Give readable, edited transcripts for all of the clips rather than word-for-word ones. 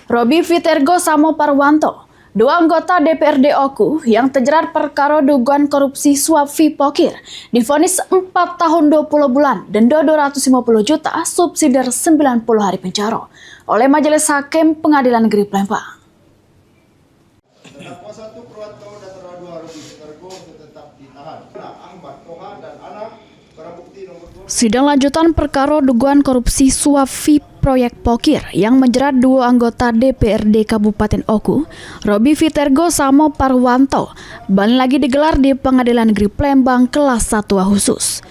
Robi Vitergo Samo Parwanto, dua anggota DPRD Oku yang terjerat perkara dugaan korupsi suap fee pokir, divonis 4 tahun 20 bulan, denda 250 juta, subsidiar 90 hari penjara oleh Majelis Hakim Pengadilan Negeri Palembang. Terdakwa 1 Parwanto dan terdakwa 2 Robi Vitergo tetap ditahan. Ahmad Toha dan anak barang bukti nomor 2. Sidang lanjutan perkara dugaan korupsi suap fee proyek pokir yang menjerat dua anggota DPRD Kabupaten Oku, Robi Vitergo Samo Parwanto, kembali lagi digelar di Pengadilan Negeri Palembang kelas 1 khusus.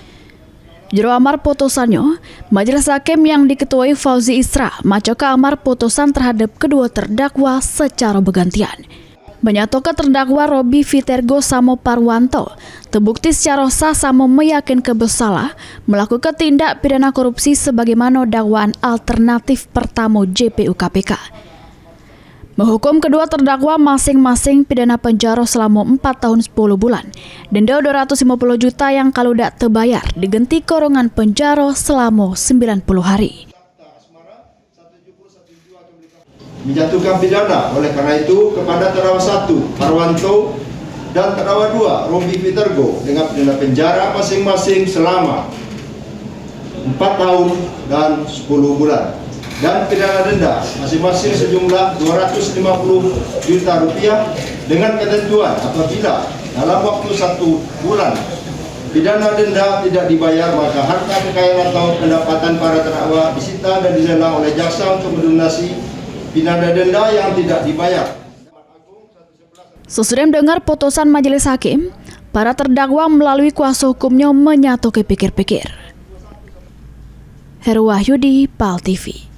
Juru amar putusannya, Majelis Hakim yang diketuai Fauzi Isra macoka amar putusan terhadap kedua terdakwa secara bergantian. Menyatakan terdakwa Robi Vitergo Samo Parwanto terbukti secara sah Samo meyakinkan bersalah melakukan tindak pidana korupsi sebagaimana dakwaan alternatif pertama JPU KPK. Menghukum kedua terdakwa masing-masing pidana penjara selama 4 tahun 10 bulan, denda 250 juta yang kalau tidak terbayar diganti kurungan penjara selama 90 hari. Menjatuhkan pidana oleh karena itu kepada terdakwa 1 Parwanto dan terdakwa 2 Robi Vitergo dengan pidana penjara masing-masing selama 4 tahun dan 10 bulan dan pidana denda masing-masing sejumlah 250 juta rupiah dengan ketentuan apabila dalam waktu 1 bulan pidana denda tidak dibayar maka harta kekayaan atau pendapatan para terdakwa disita dan dilelang oleh jaksa untuk melunasi pidana denda yang tidak dibayar. Sesudah mendengar putusan Majelis Hakim, para terdakwa melalui kuasa hukumnya menyatu pikir-pikir. Heru Wahyudi, PAL TV.